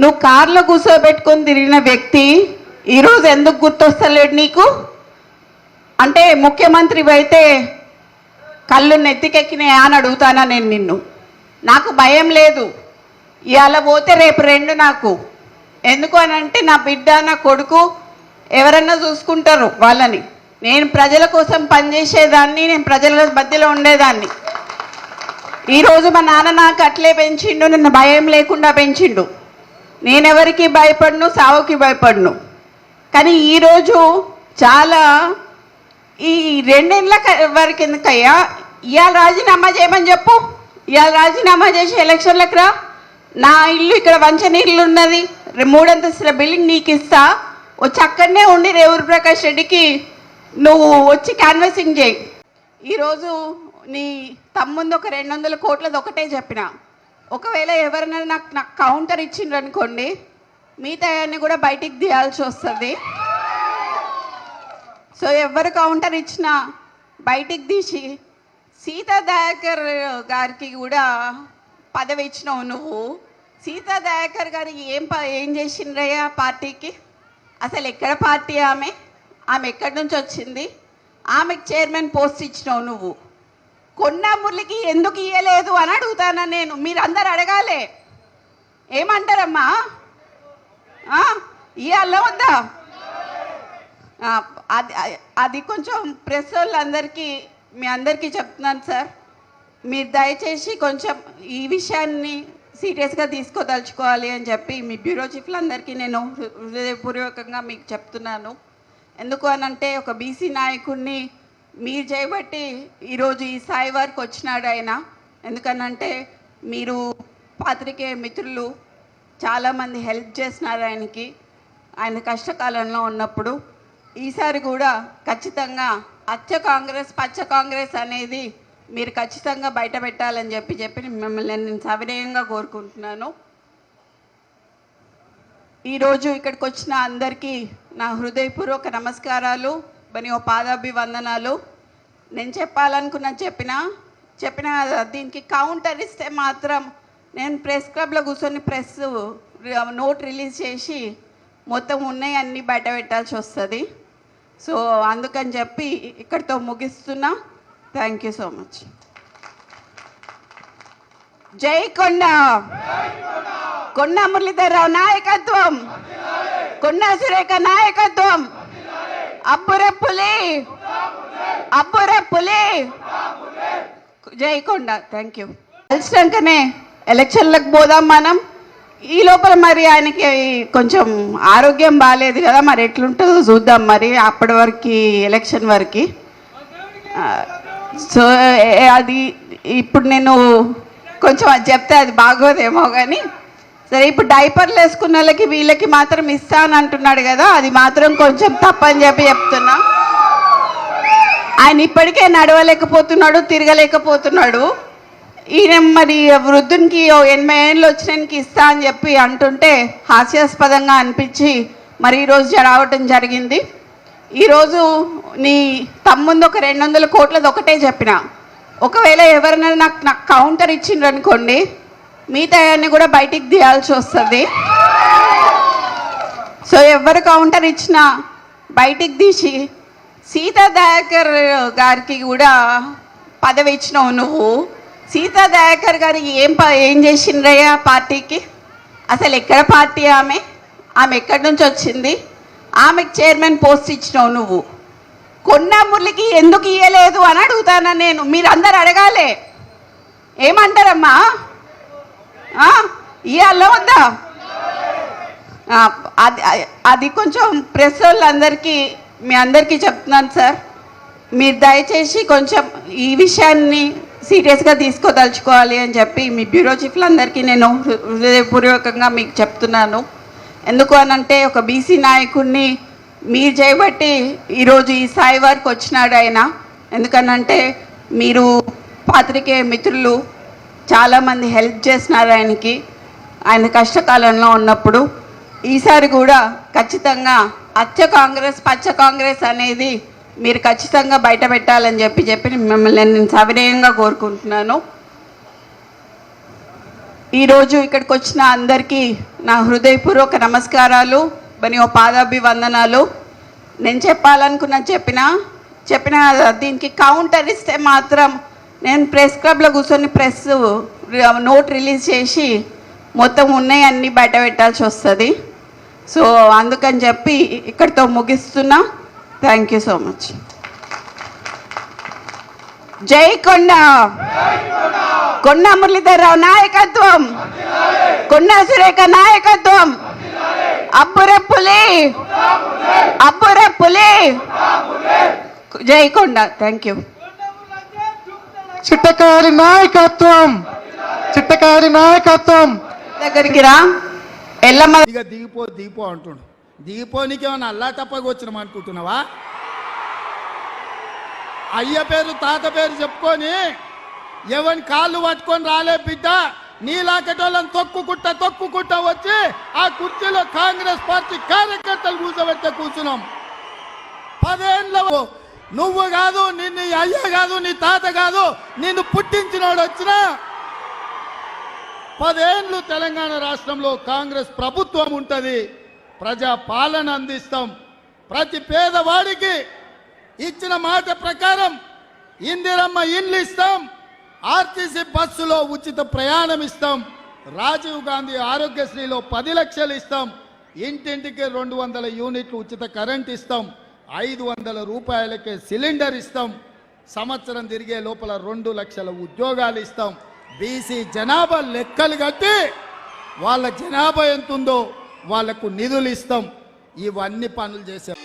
నువ్వు కార్లో కూర్చోబెట్టుకొని తిరిగిన వ్యక్తి ఈరోజు ఎందుకు గుర్తొస్తలేడు నీకు? అంటే ముఖ్యమంత్రి అయితే కళ్ళు నెత్తికెక్కినాయా అని అడుగుతానా నేను నిన్ను? నాకు భయం లేదు. ఇవాళ పోతే రేపు రెండు నాకు. ఎందుకు అని అంటే నా బిడ్డ నా కొడుకు ఎవరన్నా చూసుకుంటారు వాళ్ళని. నేను ప్రజల కోసం పనిచేసేదాన్ని, నేను ప్రజల మధ్యలో ఉండేదాన్ని. ఈరోజు మా నాన్న నాకు అట్లే పెంచిండు, నన్ను భయం లేకుండా పెంచిండు. నేనెవరికి భయపడను, సావుకి భయపడను. కానీ ఈరోజు చాలా ఈ 2 ఏళ్ళ వరకు ఎందుకయ్యా ఇవాళ రాజీనామా చేయమని చెప్పు. ఇవాళ రాజీనామా చేసి ఎలక్షన్లకు రా. నా ఇల్లు ఇక్కడ వంచనీళ్ళు ఉన్నది, 3 అంతస్తుల బిల్డింగ్ నీకు ఇస్తా. వచ్చి అక్కడనే ఉండి రేవూరు ప్రకాష్ రెడ్డికి నువ్వు వచ్చి క్యాన్వసింగ్ చేయి. ఈరోజు నీ తమ్ముంది ఒక 200 కోట్లది ఒకటే చెప్పిన. ఒకవేళ ఎవరైనా నాకు కౌంటర్ ఇచ్చిండ్రు అనుకోండి, మిగతా అన్ని కూడా బయటికి తీయాల్సి వస్తుంది. సో ఎవరు కౌంటర్ ఇచ్చినా బయటికి తీసి సీతా దయాకర్ గారికి కూడా పదవి ఇచ్చినావు నువ్వు. సీతా దయాకర్ గారు ఏం చేసిండ్రయ్యా పార్టీకి? అసలు ఎక్కడ పార్టీ ఆమె ఎక్కడి నుంచి వచ్చింది? ఆమెకు చైర్మన్ పోస్ట్ ఇచ్చినావు నువ్వు. కొన్నా మురళికి ఎందుకు ఇయ్యలేదు అని అడుగుతానా నేను. మీరు అందరు అడగాలి. ఏమంటారమ్మా? ఇయ్యాలా వద్దా? అది కొంచెం ప్రెస్ వాళ్ళందరికీ మీ అందరికీ చెప్తున్నాను సార్. మీరు దయచేసి కొంచెం ఈ విషయాన్ని సీరియస్గా తీసుకోదలుచుకోవాలి అని చెప్పి మీ బ్యూరో చీఫ్లందరికీ నేను హృదయపూర్వకంగా మీకు చెప్తున్నాను. ఎందుకు అనంటే ఒక బీసీ నాయకుడిని మీరు చేయబట్టి ఈరోజు ఈ స్థాయి వరకు వచ్చినాడు ఆయన. ఎందుకనంటే మీరు పాత్రికేయ మిత్రులు చాలామంది హెల్ప్ చేసినారు ఆయనకి, ఆయన కష్టకాలంలో ఉన్నప్పుడు. ఈసారి కూడా ఖచ్చితంగా అచ్చ కాంగ్రెస్ పచ్చ కాంగ్రెస్ అనేది మీరు ఖచ్చితంగా బయట పెట్టాలని చెప్పి మిమ్మల్ని నేను సవినయంగా కోరుకుంటున్నాను. ఈరోజు ఇక్కడికి వచ్చిన అందరికీ నా హృదయపూర్వక నమస్కారాలు మరియు పాదాభివందనాలు. నేను చెప్పిన దీనికి కౌంటర్ ఇస్తే మాత్రం నేను ప్రెస్ క్లబ్లో కూర్చొని ప్రెస్ నోట్ రిలీజ్ చేసి మొత్తం ఉన్నాయి అన్నీ బయట పెట్టాల్సి వస్తుంది. సో అందుకని చెప్పి ఇక్కడితో ముగిస్తున్నా. Thank you so much. జై కొండా, కొండా మురళీధరరావు నాయకత్వం, కొండా సురేఖ నాయకత్వం, అబ్బురే పులి, జై కొండా. Thank you. కలిసినాకనే ఎలక్షన్లకు పోదాం మనం. ఈ లోపల మరి ఆయనకి కొంచెం ఆరోగ్యం బాగాలేదు కదా, మరి ఎట్లుంటుందో చూద్దాం మరి అప్పటి వరకు, ఎలక్షన్ వరకు. సో అది ఇప్పుడు నేను కొంచెం అది చెప్తే అది బాగోదేమో కానీ సరే. ఇప్పుడు డైపర్లు వేసుకున్న వాళ్ళకి వీళ్ళకి మాత్రం ఇస్తా అని అంటున్నాడు కదా, అది మాత్రం కొంచెం తప్పని చెప్తున్నా. ఆయన ఇప్పటికే నడవలేకపోతున్నాడు, తిరగలేకపోతున్నాడు. ఈయన మరి వృద్ధునికి 80 ఏళ్ళు వచ్చినానికి ఇస్తా అని చెప్పి అంటుంటే హాస్యాస్పదంగా అనిపించి మరి ఈరోజు రావటం జరిగింది. ఈరోజు నీ తమ్ముంది ఒక 200 కోట్లది ఒకటే చెప్పిన. ఒకవేళ ఎవరైనా నాకు కౌంటర్ ఇచ్చిండ్రు అనుకోండి, మిగతా అన్ని కూడా బయటికి తీయాల్సి వస్తుంది. సో ఎవరు కౌంటర్ ఇచ్చినా బయటికి తీసి సీతా దయాకర్ గారికి కూడా పదవి ఇచ్చినావు నువ్వు. సీతా దయాకర్ గారు ఏం చేసిండ్రయ్యా పార్టీకి? అసలు ఎక్కడ పార్టీ ఆమె ఎక్కడి నుంచి వచ్చింది? ఆమెకు చైర్మన్ పోస్ట్ ఇచ్చినావు నువ్వు. కొన్నా మురళికి ఎందుకు ఇయ్యలేదు అని అడుగుతానా నేను. మీరు అందరు అడగాలి. ఏమంటారమ్మా? ఇయ్యాలా వద్దా? అది కొంచెం ప్రెస్ వాళ్ళందరికీ మీ అందరికీ చెప్తున్నాను సార్. మీరు దయచేసి కొంచెం ఈ విషయాన్ని సీరియస్గా తీసుకోదలుచుకోవాలి అని చెప్పి మీ బ్యూరో చీఫ్లందరికీ నేను హృదయపూర్వకంగా మీకు చెప్తున్నాను. ఎందుకు అనంటే ఒక బీసీ నాయకుడిని మీరు చేయబట్టి ఈరోజు ఈ స్థాయి వరకు వచ్చినాడు ఆయన. ఎందుకనంటే మీరు పాత్రికేయ మిత్రులు చాలామంది హెల్ప్ చేసినారు ఆయనకి, ఆయన కష్టకాలంలో ఉన్నప్పుడు. ఈసారి కూడా ఖచ్చితంగా అచ్చ కాంగ్రెస్ పచ్చ కాంగ్రెస్ అనేది మీరు ఖచ్చితంగా బయట పెట్టాలని చెప్పి మిమ్మల్ని నేను సవినయంగా కోరుకుంటున్నాను. ఈరోజు ఇక్కడికి వచ్చిన అందరికీ నా హృదయపూర్వక నమస్కారాలు మరియు పాదాభివందనాలు. నేను చెప్పిన దీనికి కౌంటర్ ఇస్తే మాత్రం నేను ప్రెస్ క్లబ్లో కూర్చొని ప్రెస్ నోట్ రిలీజ్ చేసి మొత్తం ఉన్నాయన్నీ బయట పెట్టాల్సి వస్తుంది. సో అందుకని చెప్పి ఇక్కడితో ముగిస్తున్నా. Thank you so much. జై కొండ, కొండ మురళీధరరావు నాయకత్వం, కొండ సురేఖ నాయకత్వం, అబ్బుర పులి, జై కొండ. Thank you. చిట్టకారి నాయకత్వం దగ్గరికి రా. ఎల్లమ్మ ఇక దిగిపో అంటుండు. దిగిపోనికేమన్నా అల్లా తప్పగా వచ్చినాం అనుకుంటున్నావా? అయ్య పేరు తాత పేరు చెప్పుకొని ఎవరి కాళ్ళు పట్టుకొని రాలే బిడ్డ. నీలాకటోళ్ళని తొక్కుకుంటా వచ్చి ఆ కుర్చీలో కాంగ్రెస్ పార్టీ కార్యకర్తలు కూర్చోబెడితే కూర్చున్నాం. 10 ఏళ్ళ నువ్వు కాదు, నిన్ను అయ్య కాదు, నీ తాత కాదు, నిన్ను పుట్టించినోడు వచ్చినా 10 ఏళ్ళు తెలంగాణ రాష్ట్రంలో కాంగ్రెస్ ప్రభుత్వం ఉంటుంది. ప్రజా పాలన అందిస్తాం. ప్రతి పేదవాడికి ఇచ్చిన మాట ప్రకారం ఇందిరమ్మ ఇండ్లు ఇస్తాం. ఆర్టీసీ బస్సులో ఉచిత ప్రయాణం ఇస్తాం. రాజీవ్ గాంధీ ఆరోగ్యశ్రీలో 10 లక్షలు ఇస్తాం. ఇంటింటికి 200 యూనిట్లు ఉచిత కరెంట్ ఇస్తాం. 500 రూపాయలకే సిలిండర్ ఇస్తాం. సంవత్సరం తిరిగే లోపల 2 లక్షల ఉద్యోగాలు ఇస్తాం. బీసీ జనాభా లెక్కలు కట్టి వాళ్ళ జనాభా ఎంత ఉందో వాళ్లకు నిధులు ఇస్తాం. ఇవన్నీ పనులు చేశాం.